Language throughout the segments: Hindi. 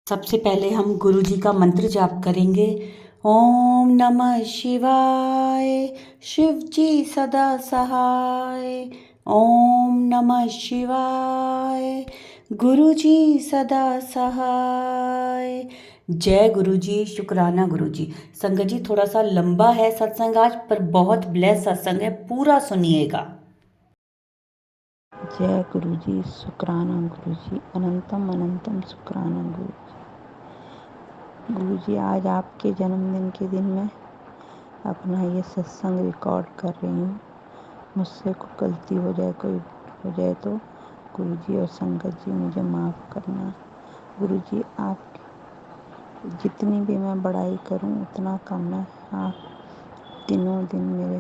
सबसे पहले हम गुरु जी का मंत्र जाप करेंगे। ओम नमः शिवाय, शिव जी सदा सहाय। ओम नमः शिवाय, गुरु जी सदा सहाय। जय गुरु जी, शुक्राना गुरु जी। संगत जी, थोड़ा सा लंबा है सत्संग आज, पर बहुत ब्लेस सत्संग है, पूरा सुनिएगा। जय गुरु जी, शुक्राना गुरु जी, अनंतम अनंतम शुक्राना गुरु जी। गुरु जी, आज आपके जन्मदिन के दिन में अपना ये सत्संग रिकॉर्ड कर रही हूँ। मुझसे कोई गलती हो जाए, कोई हो जाए तो गुरु जी और संगत जी मुझे माफ़ करना। गुरु जी, आप जितनी भी मैं बड़ाई करूँ उतना कम है। आप दिनों दिन मेरे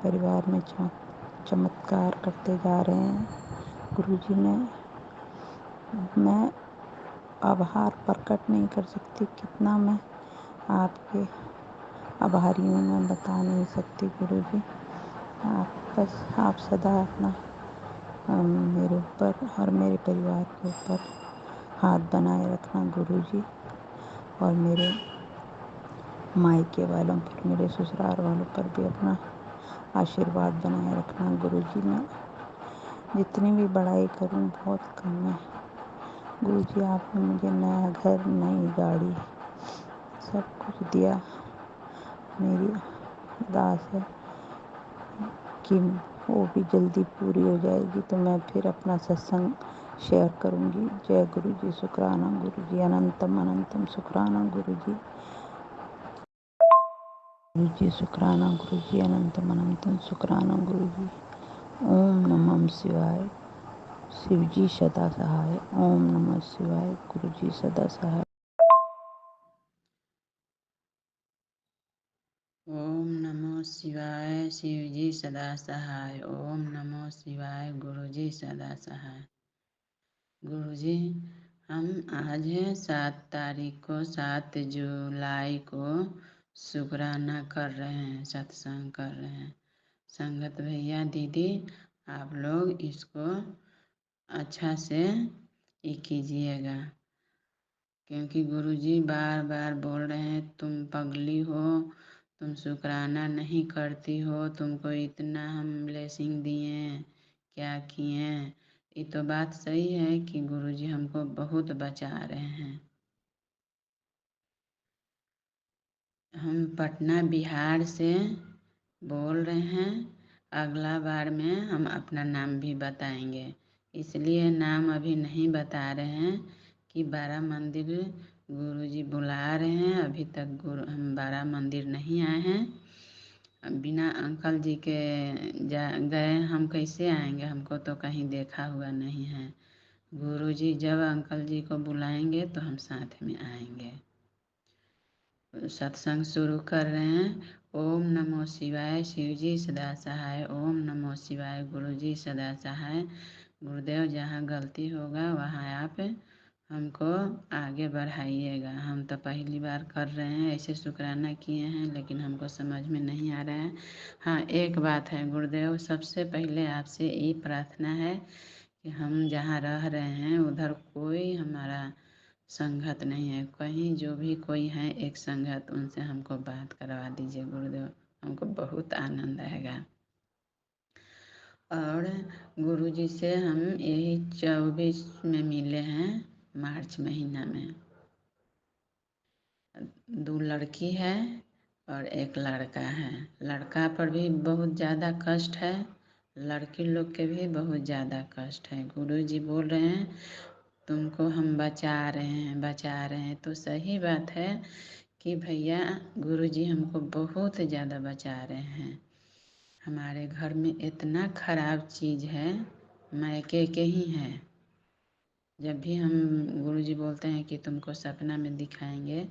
परिवार में चमत्कार करते जा रहे हैं। गुरु जी, मैं आभार प्रकट नहीं कर सकती, कितना मैं आपके आभारी हूँ, मैं बता नहीं सकती। गुरु जी, आप सदा अपना मेरे ऊपर और मेरे परिवार के ऊपर हाथ बनाए रखना गुरु जी, और मेरे मायके वालों पर, मेरे ससुराल वालों पर भी अपना आशीर्वाद बनाए रखना गुरु जी। मैं जितनी भी बड़ाई करूँ बहुत कम है। गुरु जी, आपने मुझे नया घर, नई गाड़ी, सब कुछ दिया। मेरी अरदास है कि वो भी जल्दी पूरी हो जाएगी तो मैं फिर अपना सत्संग शेयर करूंगी। जय गुरु जी, शुक्राना गुरु जी, अनंतम अनंतम शुक्राना गुरु जी। गुरु जी, शुक्राना गुरु जी, अनंतम अनंतम शुक्राना गुरु जी। ओम नमः शिवाय, शिव जी सदा सहाय। ओम नमः शिवाय, गुरु जी सदा सहाय। ओम नमो शिवाय, शिव जी सदा सहाय। ओम नमो शिवाय, गुरु जी सदा सहाय। गुरु जी, हम आज 7 तारीख को, 7 जुलाई को शुक्राना कर रहे हैं, सत्संग कर रहे हैं। संगत भैया दीदी, आप लोग इसको अच्छा से ये कीजिएगा, क्योंकि गुरुजी बार बार बोल रहे हैं तुम पगली हो, तुम शुक्राना नहीं करती हो, तुमको इतना हम ब्लेसिंग दिए, क्या किए। ये तो बात सही है कि गुरुजी हमको बहुत बचा रहे हैं। हम पटना बिहार से बोल रहे हैं। अगला बार में हम अपना नाम भी बताएंगे, इसलिए नाम अभी नहीं बता रहे हैं कि 12 मंदिर गुरुजी बुला रहे हैं। अभी तक हम 12 मंदिर नहीं आए हैं। बिना अंकल जी के गए हम कैसे आएंगे, हमको तो कहीं देखा हुआ नहीं है। गुरुजी जब अंकल जी को बुलाएंगे तो हम साथ में आएंगे। सत्संग शुरू कर रहे हैं। ओम नमो शिवाय, शिव जी सदा सहाय। ओम नमो शिवाय, गुरु जी सदा सहाय। गुरुदेव, जहाँ गलती होगा वहाँ आप हमको आगे बढ़ाइएगा। हम तो पहली बार कर रहे हैं, ऐसे शुक्राना किए हैं, लेकिन हमको समझ में नहीं आ रहा है। हाँ, एक बात है गुरुदेव, सबसे पहले आपसे ये प्रार्थना है कि हम जहाँ रह रहे हैं उधर कोई हमारा संगत नहीं है। कहीं जो भी कोई है एक संगत, उनसे हमको बात करवा दीजिए गुरुदेव, हमको बहुत आनंद आएगा। और गुरुजी से हम यही 24 में मिले हैं, मार्च महीना में। 2 लड़की है और 1 लड़का है। लड़का पर भी बहुत ज़्यादा कष्ट है, लड़की लोग के भी बहुत ज़्यादा कष्ट है। गुरुजी बोल रहे हैं तुमको हम बचा रहे हैं, तो सही बात है कि भैया गुरुजी हमको बहुत ज़्यादा बचा रहे हैं। हमारे घर में इतना खराब चीज़ है, मायके के ही है। जब भी हम गुरुजी बोलते हैं कि तुमको सपना में दिखाएंगे,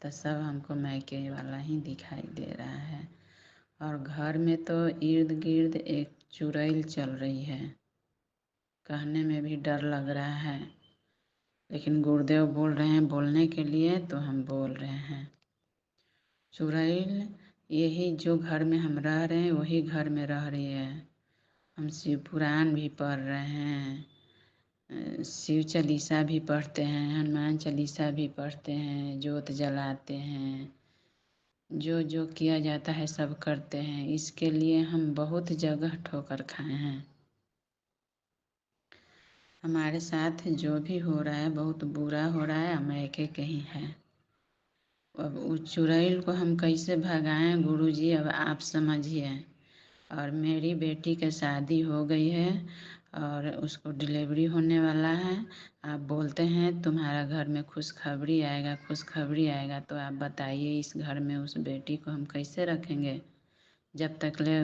तो सब हमको मायके वाला ही दिखाई दे रहा है। और घर में तो इर्द गिर्द एक चुड़ैल चल रही है, कहने में भी डर लग रहा है, लेकिन गुरुदेव बोल रहे हैं बोलने के लिए, तो हम बोल रहे हैं। चुड़ैल यही जो घर में हम रह रहे हैं वही घर में रह रही है। हम शिव पुराण भी पढ़ रहे हैं, शिव चालीसा भी पढ़ते हैं, हनुमान चालीसा भी पढ़ते हैं, जोत जलाते हैं, जो जो किया जाता है सब करते हैं। इसके लिए हम बहुत जगह ठोकर खाए हैं। हमारे साथ जो भी हो रहा है बहुत बुरा हो रहा है, अमेरिका कहीं है। अब उस चुड़ैल को हम कैसे भगाएं गुरुजी, अब आप समझिए। और मेरी बेटी की शादी हो गई है और उसको डिलीवरी होने वाला है। आप बोलते हैं तुम्हारा घर में खुशखबरी आएगा, खुशखबरी आएगा, तो आप बताइए इस घर में उस बेटी को हम कैसे रखेंगे जब तक ले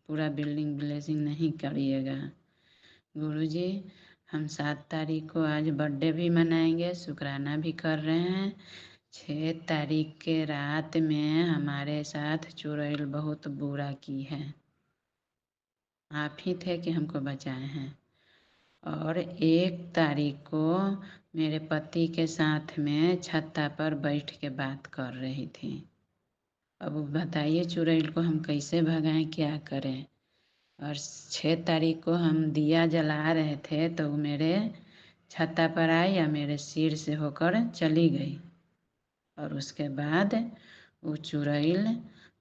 पूरा बिल्डिंग ब्लेसिंग नहीं करिएगा। गुरुजी, हम 7 तारीख को आज बर्थडे भी मनाएंगे, शुक्राना भी कर रहे हैं। 6 तारीख के रात में हमारे साथ चुड़ैल बहुत बुरा की है। आप ही थे कि हमको बचाए हैं। और 1 तारीख को मेरे पति के साथ में छत्ता पर बैठ के बात कर रही थी। अब बताइए चुड़ैल को हम कैसे भगाएं, क्या करें। और 6 तारीख को हम दिया जला रहे थे तो मेरे छत्ता पर आई या मेरे सिर से होकर चली गई। और उसके बाद वो चुड़ैल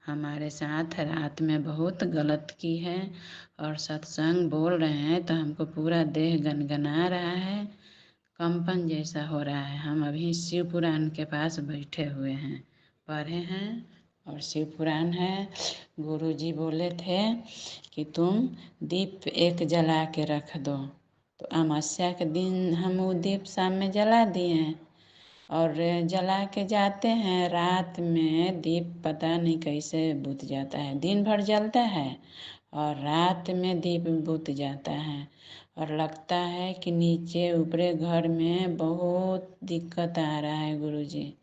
हमारे साथ रात में बहुत गलत की है। और सत्संग बोल रहे हैं तो हमको पूरा देह गनगना रहा है, कंपन जैसा हो रहा है। हम अभी शिव पुराण के पास बैठे हुए हैं, पढ़े हैं और शिव पुराण है। गुरुजी बोले थे कि तुम दीप एक जला के रख दो, तो अमावस्या के दिन हम वो दीप शाम में जला दिए हैं और जला के जाते हैं। रात में दीप पता नहीं कैसे बुझ जाता है, दिन भर जलता है और रात में दीप बुझ जाता है। और लगता है कि नीचे ऊपरे घर में बहुत दिक्कत आ रहा है। गुरुजी,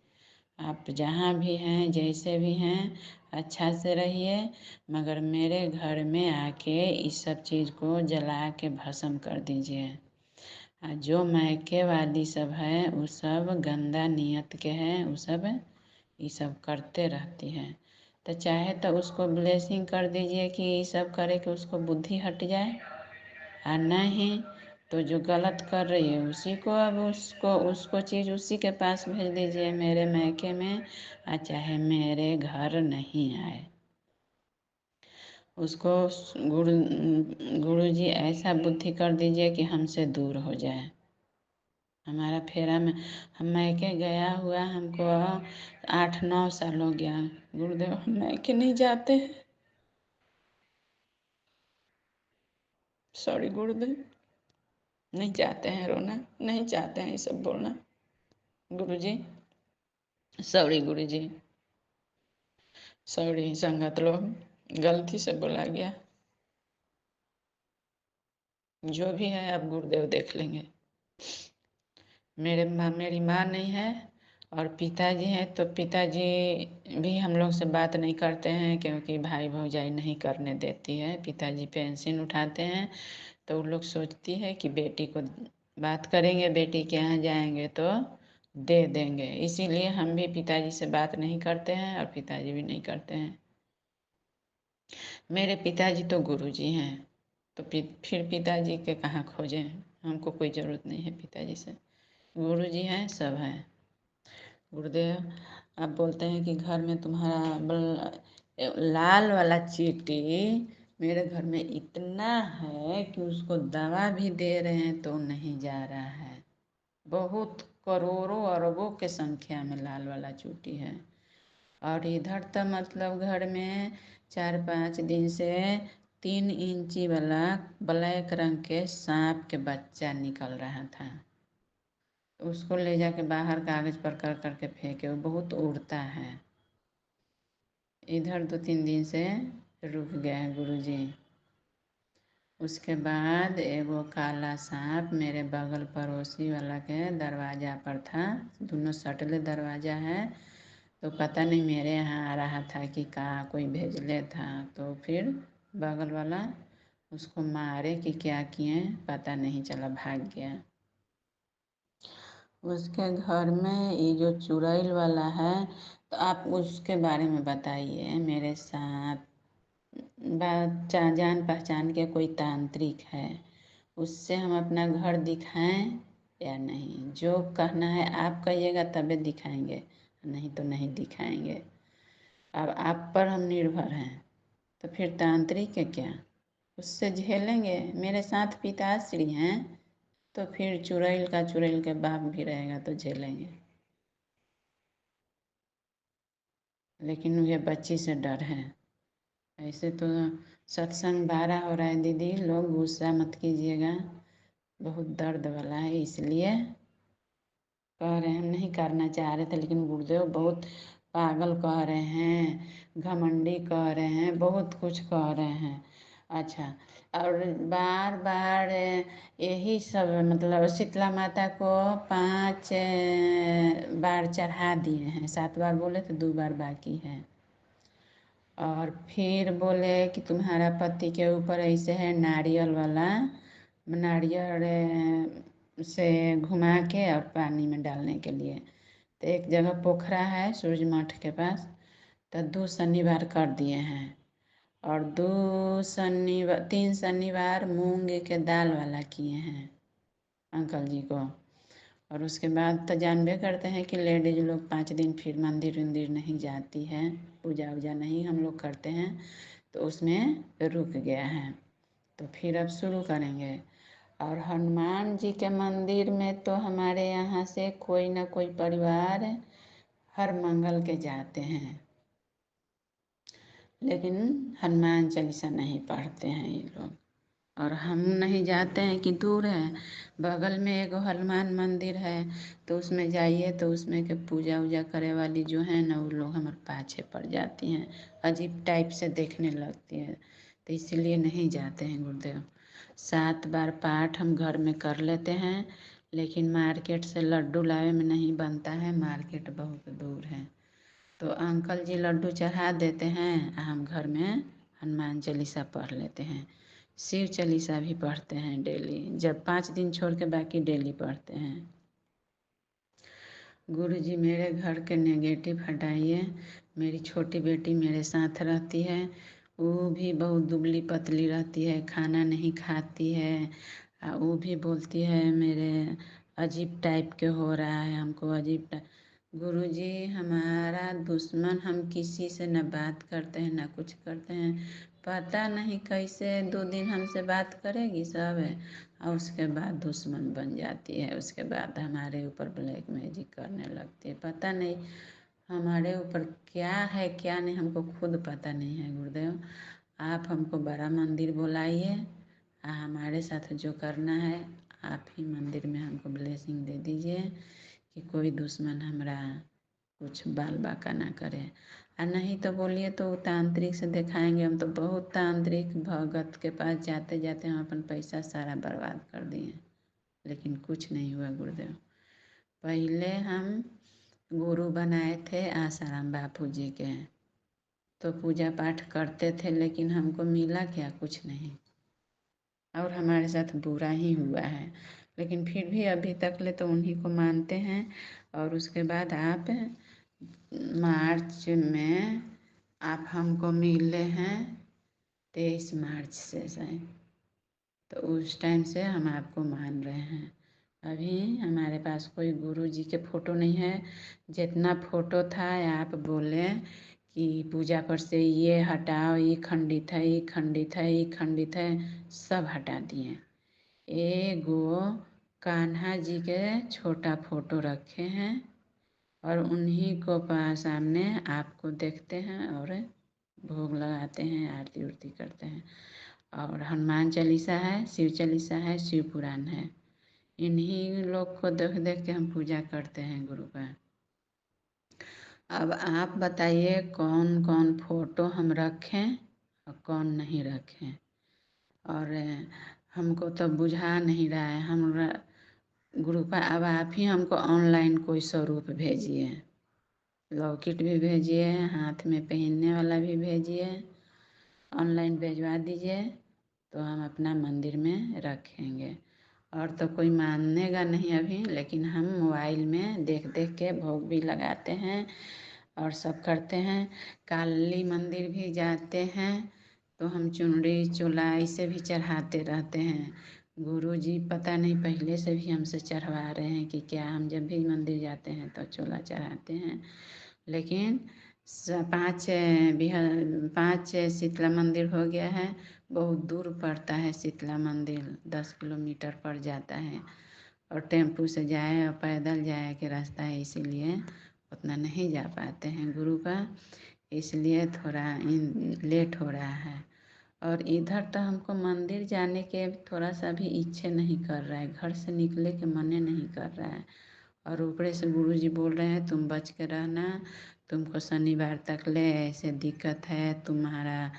आप जहाँ भी हैं, जैसे भी हैं, अच्छा से रहिए, मगर मेरे घर में आके इस सब चीज़ को जला के भस्म कर दीजिए। जो मायके वाली सब है वो सब गंदा नियत के हैं, वो सब ये सब करते रहती है। तो चाहे तो उसको ब्लेसिंग कर दीजिए कि ये सब करे कि उसको बुद्धि हट जाए, और नहीं तो जो गलत कर रही है उसी को, अब उसको उसको चीज़ उसी के पास भेज दीजिए, मेरे मायके में, और चाहे मेरे घर नहीं आए। उसको गुरुजी ऐसा बुद्धि कर दीजिए कि हमसे दूर हो जाए। हमारा फेरा में हम मायके गया हुआ हमको 8-9 साल हो गया। गुरुदेव, हम मायके नहीं जाते हैं। सॉरी गुरुदेव, नहीं चाहते हैं रोना, नहीं चाहते हैं ये सब बोलना। गुरुजी सॉरी, गुरुजी सॉरी, संगत लोग, गलती से बोला गया। जो भी है अब गुरुदेव देख लेंगे। मेरी माँ नहीं है और पिताजी हैं, तो पिताजी भी हम लोग से बात नहीं करते हैं क्योंकि भाई भौजाई नहीं करने देती है। पिताजी पेंशन उठाते हैं तो उन लोग सोचती है कि बेटी को बात करेंगे, बेटी के यहाँ जाएंगे तो दे देंगे, इसीलिए हम भी पिताजी से बात नहीं करते हैं और पिताजी भी नहीं करते हैं। मेरे पिताजी तो गुरुजी हैं, तो फिर पिताजी के कहाँ खोजें, हमको कोई ज़रूरत नहीं है पिताजी से। गुरुजी हैं, सब हैं। गुरुदेव, आप बोलते हैं कि घर में तुम्हारा लाल वाला चींटी मेरे घर में इतना है कि उसको दवा भी दे रहे हैं तो नहीं जा रहा है। बहुत करोड़ों अरबों के संख्या में लाल वाला चींटी है। और इधर तो मतलब घर में 4-5 दिन से 3 इंची वाला ब्लैक रंग के सांप के बच्चा निकल रहा था। उसको ले जाके बाहर कागज पर कर करके फेंके, वो बहुत उड़ता है। इधर 2-3 दिन से रुक गया है गुरुजी। उसके बाद एगो काला सांप मेरे बगल पड़ोसी वाला के दरवाज़ा पर था, दोनों सटले दरवाज़ा है, तो पता नहीं मेरे यहाँ आ रहा था कि कहाँ कोई भेजले था, तो फिर बगल वाला उसको मारे कि क्या किए पता नहीं चला, भाग गया। उसके घर में ये जो चुड़ैल वाला है, तो आप उसके बारे में बताइए। मेरे साथ जान पहचान के कोई तांत्रिक है, उससे हम अपना घर दिखाएं या नहीं। जो कहना है आप कहिएगा तबे दिखाएंगे, नहीं तो नहीं दिखाएंगे। अब आप पर हम निर्भर हैं, तो फिर तांत्रिक है क्या, उससे झेलेंगे। मेरे साथ पिताश्री हैं, तो फिर चुड़ैल का चुड़ैल के बाप भी रहेगा तो झेलेंगे। लेकिन ये बच्ची से डर है। ऐसे तो सत्संग 12 हो रहा है दीदी, लोग गुस्सा मत कीजिएगा, बहुत दर्द वाला है, इसलिए कह रहे हैं। हम नहीं करना चाह रहे थे, लेकिन गुरुदेव बहुत पागल कह रहे हैं, घमंडी कह रहे हैं, बहुत कुछ कह रहे हैं। अच्छा, और बार बार यही सब मतलब शीतला माता को 5 बार चढ़ा दिए हैं। 7 बार बोले तो 2 बार बाकी है। और फिर बोले कि तुम्हारा पति के ऊपर ऐसे है, नारियल वाला, नारियल से घुमा के और पानी में डालने के लिए। तो एक जगह पोखरा है सूरज मठ के पास, तो 2 शनिवार कर दिए हैं। और 3 शनिवार मूंग के दाल वाला किए हैं अंकल जी को। और उसके बाद तो जानबे करते हैं कि लेडीज लोग 5 दिन फिर मंदिर उंदिर नहीं जाती है, पूजा वूजा नहीं हम लोग करते हैं, तो उसमें रुक गया है। तो फिर अब शुरू करेंगे। और हनुमान जी के मंदिर में तो हमारे यहाँ से कोई ना कोई परिवार हर मंगल के जाते हैं, लेकिन हनुमान चालीसा नहीं पढ़ते हैं ये लोग। और हम नहीं जाते हैं कि दूर है, बगल में एक हनुमान मंदिर है, तो उसमें जाइए तो उसमें के पूजा वूजा करे वाली जो है ना, वो लोग हमारे पाछे पड़ जाती हैं, अजीब टाइप से देखने लगती है, तो इसीलिए नहीं जाते हैं गुरुदेव। 7 बार पाठ हम घर में कर लेते हैं, लेकिन मार्केट से लड्डू लावे में नहीं बनता है, मार्केट बहुत दूर है। तो अंकल जी लड्डू चढ़ा देते हैं, हम घर में हनुमान चालीसा पढ़ लेते हैं। शिव चालीसा भी पढ़ते हैं डेली, जब 5 दिन छोड़ के बाकी डेली पढ़ते हैं। गुरु जी मेरे घर के नेगेटिव हटाइए। मेरी छोटी बेटी मेरे साथ रहती है, वो भी बहुत दुबली पतली रहती है, खाना नहीं खाती है। वो भी बोलती है मेरे अजीब टाइप के हो रहा है, हमको अजीब टाइप। गुरु जी हमारा दुश्मन, हम किसी से न बात करते हैं न कुछ करते हैं, पता नहीं कैसे 2 दिन हमसे बात करेगी सब, और उसके बाद दुश्मन बन जाती है। उसके बाद हमारे ऊपर ब्लैक मैजिक करने लगती है। पता नहीं हमारे ऊपर क्या है क्या नहीं, हमको खुद पता नहीं है। गुरुदेव आप हमको बड़ा मंदिर बुलाइए, हमारे साथ जो करना है आप ही मंदिर में हमको ब्लेसिंग दे दीजिए कि कोई दुश्मन हमारा कुछ बाल बाका ना करे। और नहीं तो बोलिए तो तांत्रिक से दिखाएंगे। हम तो बहुत तांत्रिक भगत के पास जाते जाते हम अपन पैसा सारा बर्बाद कर दिए, लेकिन कुछ नहीं हुआ गुरुदेव। पहले हम गुरु बनाए थे आसाराम बापू जी के, तो पूजा पाठ करते थे, लेकिन हमको मिला क्या, कुछ नहीं, और हमारे साथ बुरा ही हुआ है। लेकिन फिर भी अभी तक ले तो उन्हीं को मानते हैं। और उसके बाद आप मार्च में आप हमको मिले हैं 23 मार्च से शायद, तो उस टाइम से हम आपको मान रहे हैं। अभी हमारे पास कोई गुरु जी के फोटो नहीं है। जितना फोटो था आप बोले कि पूजा पर से ये हटाओ, ये खंडित है, ये खंडित है, ये खंडित है, सब हटा दिए। एगो कान्हा जी के छोटा फोटो रखे हैं, और उन्हीं को सामने आपको देखते हैं और भोग लगाते हैं, आरती उरती करते हैं। और हनुमान चालीसा है, शिव चालीसा है, शिव पुराण है, इन्हीं लोग को देख देख के हम पूजा करते हैं गुरु का। अब आप बताइए कौन कौन फोटो हम रखें और कौन नहीं रखें। और हमको तो बुझा नहीं रहा है हम गुरु का। अब आप ही हमको ऑनलाइन कोई स्वरूप भेजिए, लॉकेट भी भेजिए, हाथ में पहनने वाला भी भेजिए, ऑनलाइन भेजवा दीजिए, तो हम अपना मंदिर में रखेंगे। और तो कोई मानेगा नहीं अभी, लेकिन हम मोबाइल में देख देख के भोग भी लगाते हैं और सब करते हैं। काली मंदिर भी जाते हैं तो हम चुनरी चोला ऐसे भी चढ़ाते रहते हैं। गुरु जी पता नहीं पहले से भी हमसे चढ़वा रहे हैं कि क्या। हम जब भी मंदिर जाते हैं तो चोला चढ़ाते हैं, लेकिन 5 शीतला मंदिर हो गया है। बहुत दूर पड़ता है शीतला मंदिर, 10 किलोमीटर पड़ जाता है, और टेम्पू से जाए और पैदल जाए के रास्ता है, इसीलिए उतना नहीं जा पाते हैं गुरु का, इसलिए थोड़ा लेट हो रहा है। और इधर तो हमको मंदिर जाने के थोड़ा सा भी इच्छा नहीं कर रहा है, घर से निकले के मन नहीं कर रहा है। और ऊपरे से गुरु जी बोल रहे हैं तुम बच के रहना, तुमको शनिवार तक ले ऐसे दिक्कत है, तुम्हारा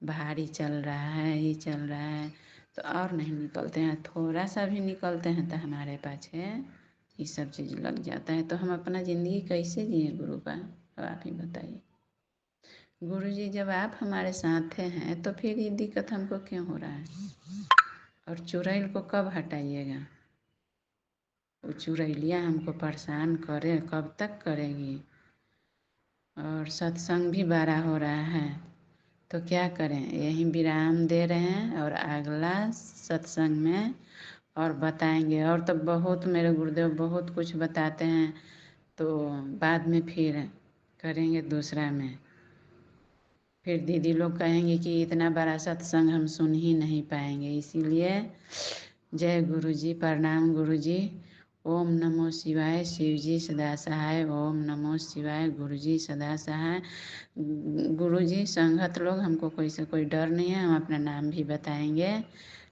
भारी चल रहा है, ये चल रहा है, तो और नहीं निकलते हैं। थोड़ा सा भी निकलते हैं तो हमारे पाछे ये सब चीज़ लग जाता है। तो हम अपना ज़िंदगी कैसे जिए गुरु का, अब आप ही बताइए। गुरु जी जब आप हमारे साथ हैं तो फिर ये दिक्कत हमको क्यों हो रहा है? और चुड़ैल को कब हटाइएगा? वो चुड़ैलियाँ हमको परेशान करे, कब तक करेगी? और सत्संग भी बड़ा हो रहा है, तो क्या करें? यहीं विराम दे रहे हैं और अगला सत्संग में और बताएंगे। और तो बहुत मेरे गुरुदेव बहुत कुछ बताते हैं, तो बाद में फिर करेंगे दूसरा में। फिर दीदी लोग कहेंगे कि इतना बड़ा सत्संग हम सुन ही नहीं पाएंगे, इसीलिए जय गुरु जी, प्रणाम गुरु जी। ओम नमो शिवाय, शिव जी सदा सहाय। ओम नमो शिवाय, गुरु जी सदा सहाय। गुरु जी संगत लोग हमको कोई से कोई डर नहीं है, हम अपना नाम भी बताएंगे,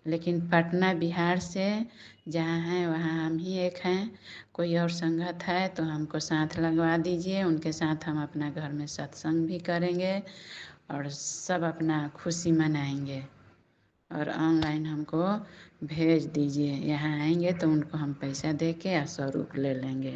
लेकिन पटना बिहार से जहाँ हैं वहाँ हम ही एक हैं। कोई और संगत है तो हमको साथ लगवा दीजिए, उनके साथ हम अपना घर में सत्संग भी करेंगे और सब अपना खुशी मनाएंगे। और ऑनलाइन हमको भेज दीजिए, यहाँ आएंगे तो उनको हम पैसा दे के और स्वरूप ले लेंगे।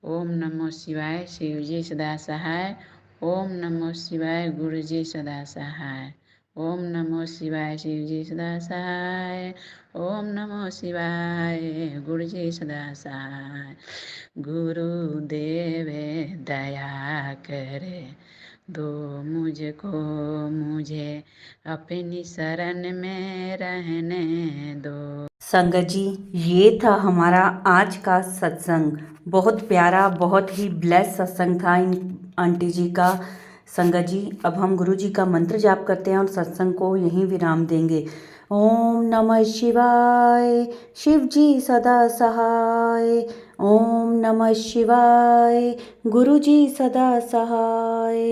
ओम नमो शिवाय, शिव जी सदा सहाय। ओम नमो शिवाय, गुरु जी सदा सहाय। ओम नमो शिवाय, शिव जी सदा सहाय। ओम नमो शिवाय, गुरु जी सदा सहाय। गुरुदेव दया करे, दो मुझको, मुझे अपनी शरण में रहने दो। संगत जी, ये था हमारा आज का सत्संग। बहुत प्यारा, बहुत ही ब्लेस सत्संग था इन आंटी जी का। संगत जी, अब हम गुरु जी का मंत्र जाप करते हैं और सत्संग को यहीं विराम देंगे। ओम नमः शिवाय, शिव जी सदा सहाय। ओम नमः शिवाय, गुरु जी सदा सहाय।